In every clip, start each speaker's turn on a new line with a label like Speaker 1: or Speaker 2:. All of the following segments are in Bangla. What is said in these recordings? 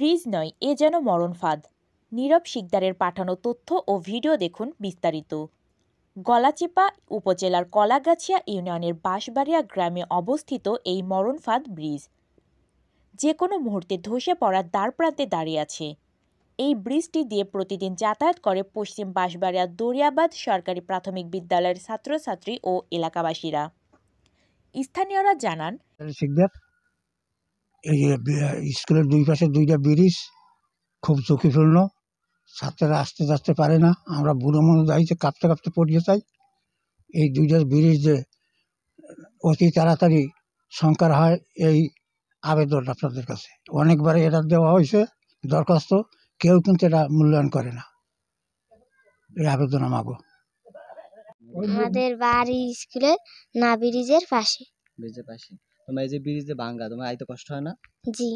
Speaker 1: ব্রিজ নয়, এ যেন মরণ ফাঁদ। নীরব শিকদারের পাঠানো তথ্য ও ভিডিও দেখুন বিস্তারিত। গলাচিপা উপজেলার কলাগাছিয়া ইউনিয়নের বাঁশবাড়িয়া গ্রামে অবস্থিত এই মরণ ফাঁদ ব্রিজ যে কোনো মুহূর্তে ধসে পড়ার দ্বারপ্রান্তে দাঁড়িয়ে আছে। এই ব্রিজটি দিয়ে প্রতিদিন যাতায়াত করে পশ্চিম বাঁশবাড়িয়া দরিয়াবাদ সরকারি প্রাথমিক বিদ্যালয়ের ছাত্রছাত্রী ও এলাকাবাসীরা। স্থানীয়রা জানান,
Speaker 2: এই স্কুলের দুই পাশে দুইটা ব্রিজ খুব ঝুঁকিপূর্ণ, ছাত্ররা আসতে আসতে পারে না। আমরা বুড়ো মানুষ যাইতে কাঁপতে কাঁপতে পড়িয়ে চাই। এই দুইটা ব্রিজ যে অতি তাড়াতাড়ি সংস্কার হয়, এই আবেদন আপনাদের কাছে। অনেকবার এটা দেওয়া হয়েছে দরখাস্ত, কেউ কিন্তু এটা মূল্যায়ন করে না। এই আবেদন আমাগো।
Speaker 3: আমাদের বাড়ি স্কুলে না ব্রিজের পাশে।
Speaker 4: ব্রিজের পাশে তোমার এই যে ব্রিজ যে ভাঙা, তোমার আইতে কষ্ট হয় না?
Speaker 3: জি।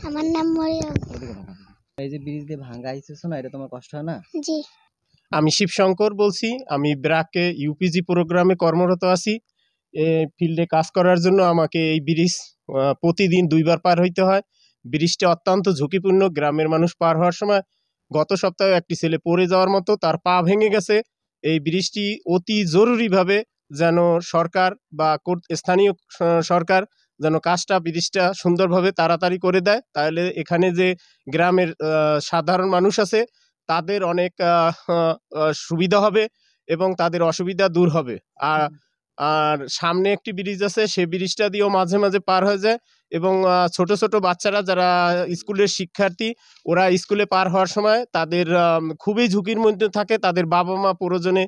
Speaker 3: আমার নাম মরিয়ম।
Speaker 4: এই যে ব্রিজ দিয়ে ভাঙা আইতেছো না, এটা তোমার কষ্ট হয় না?
Speaker 3: জি।
Speaker 5: আমি শিবশঙ্কর বলছি। আমি ব্র্যাকে ইউপিজি প্রোগ্রামে কর্মরত আছি। ফিল্ডে কাজ করার জন্য আমাকে এই ব্রিজ প্রতিদিন দুইবার পার হইতে হয়। ব্রিজটা অত্যন্ত ঝুঁকিপূর্ণ। গ্রামের মানুষ পার হওয়ার সময় গত সপ্তাহে একটি ছেলে পড়ে যাওয়ার মতো, তার পা ভেঙে গেছে। এই ব্রিজটি অতি জরুরিভাবে যেন সরকার বা স্থানীয় সরকার যেন কাজটা ব্রিজটা সুন্দরভাবে তাড়াতাড়ি করে দেয়, তাহলে এখানে যে গ্রামের সাধারণ মানুষ আছে তাদের অনেক সুবিধা হবে এবং তাদের অসুবিধা দূর হবে। আর সামনে একটি ব্রিজ আছে, সেই ব্রিজটা দিয়েও মাঝে মাঝে পার হয়ে যায় এবং ছোট ছোট বাচ্চারা যারা স্কুলের শিক্ষার্থী, ওরা স্কুলে পার হওয়ার সময় তাদের খুবই ঝুঁকির মধ্যে থাকে। তাদের বাবা মা প্রয়োজনে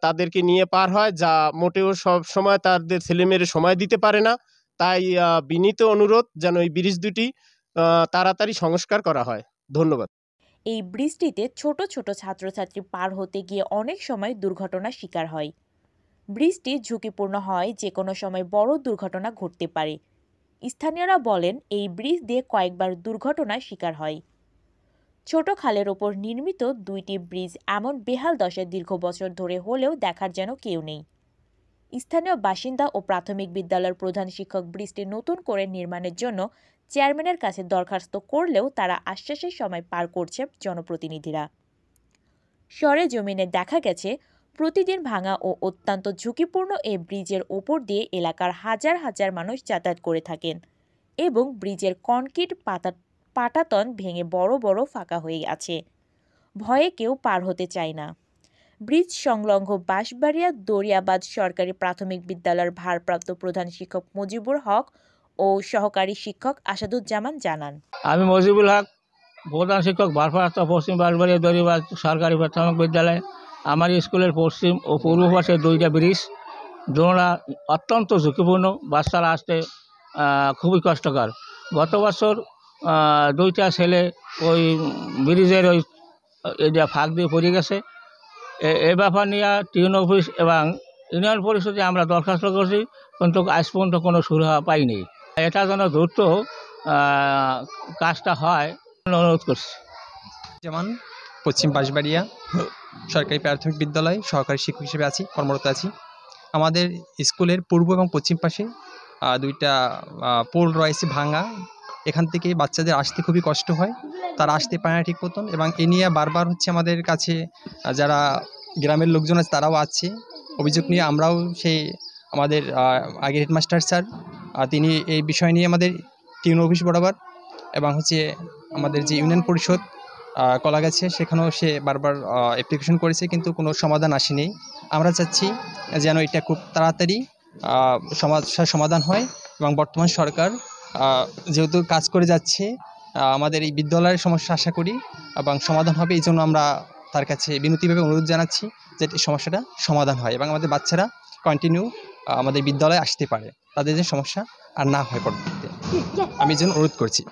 Speaker 5: তাদেরকে নিয়ে পার হয়, যা মোটেও সব সময় তাদের ছেলেমেয়ের সময় দিতে পারে না। তাই বিনীত অনুরোধ যেন এই ব্রিজ দুটি তাড়াতাড়ি সংস্কার করা হয়। ধন্যবাদ।
Speaker 1: এই ব্রিজটিতে ছোট ছোট ছাত্রছাত্রী পার হতে গিয়ে অনেক সময় দুর্ঘটনার শিকার হয়। ব্রিজটি ঝুঁকিপূর্ণ হয়, যে কোনো সময় বড় দুর্ঘটনা ঘটতে পারে। স্থানীয়রা বলেন, এই ব্রিজ দিয়ে কয়েকবার দুর্ঘটনার শিকার হয়। ছোট খালের ওপর নির্মিত দুইটি ব্রিজ এমন বেহাল দশায় দীর্ঘ বছর ধরে হলেও দেখার যেন কেউ নেই। স্থানীয় বাসিন্দা ও প্রাথমিক বিদ্যালয়ের প্রধান শিক্ষক ব্রিজটি নতুন করে নির্মাণের জন্য চেয়ারম্যানের কাছে দরখাস্ত করলেও তারা আশ্বাসের সময় পার করছে জনপ্রতিনিধিরা। সরেজমিনে দেখা গেছে, প্রতিদিন ভাঙা ও অত্যন্ত ঝুঁকিপূর্ণ এই ব্রিজের ওপর দিয়ে এলাকার হাজার হাজার মানুষ যাতায়াত করে থাকেন এবং ব্রিজের কনক্রিট পাটাতন ভেঙে বড় বড় ফাঁকা হয়ে আছে। ভয়ে কেউ পার হতে চায় না। ব্রিজ সংলগ্ন বাঁশবাড়িয়া দরিয়াবাদ সরকারি প্রাথমিক বিদ্যালয়ের ভারপ্রাপ্ত প্রধান শিক্ষক মুজিবুল হক ও সহকারী শিক্ষক আসাদুজ্জামান জানান,
Speaker 6: আমি মুজিবুল হক, প্রধান শিক্ষক ভারপ্রাপ্ত পশ্চিম বাঁশবাড়িয়া দরিয়াবাদ সরকারি প্রাথমিক বিদ্যালয়। আমার স্কুলের পশ্চিম ও পূর্ব পাশে দুইটা ব্রিজ, দুটোটা অত্যন্ত ঝুঁকিপূর্ণ। বাচ্চারা আসতে খুবই কষ্টকর। গত বছর দুইটা ছেলে ওই ব্রিজের ওই ফাঁক দিয়ে পড়ে গেছে। এ ব্যাপার নিয়ে টিউন অফিস এবং ইউনিয়ন পরিষদে আমরা দরখাস্ত করছি, কিন্তু আজ পর্যন্ত কোনো সুরাহা পাইনি। এটা যেন দ্রুত কাজটা হয় অনুরোধ করছি।
Speaker 7: যেমন পশ্চিম বাঁশবাড়িয়া সরকারি প্রাথমিক বিদ্যালয় সহকারী শিক্ষক হিসেবে আছি, কর্মরত আছি। আমাদের স্কুলের পূর্ব এবং পশ্চিম পাশে দুইটা পোল রয়েছে ভাঙা। এখান থেকে বাচ্চাদের আসতে খুবই কষ্ট হয়, তারা আসতে পারে না ঠিক মতন। এবং এ নিয়ে বারবার হচ্ছে আমাদের কাছে যারা গ্রামের লোকজন আছে তারাও আছে অভিযোগ নিয়ে। আমরাও সেই আমাদের আগের হেডমাস্টার স্যার, তিনি এই বিষয় নিয়ে আমাদের টিউন অফিস বরাবর এবং হচ্ছে আমাদের যে ইউনিয়ন পরিষদ কলাগাছে, সেখানেও সে বারবার অ্যাপ্লিকেশন করেছে, কিন্তু কোনো সমাধান আসেনি। আমরা চাচ্ছি যেন এটা খুব তাড়াতাড়ি সমস্যার সমাধান হয় এবং বর্তমান সরকার যেহেতু কাজ করে যাচ্ছে, আমাদের এই বিদ্যালয়ের সমস্যা আশা করি এবং সমাধান হবে। এই জন্য আমরা তার কাছে বিনতিভাবে অনুরোধ জানাচ্ছি যে এই সমস্যাটা সমাধান হয় এবং আমাদের বাচ্চারা কন্টিনিউ আমাদের বিদ্যালয়ে আসতে পারে, তাদের যে সমস্যা আর না হয় পরবর্তীতে। আমি এই জন্য অনুরোধ করছি।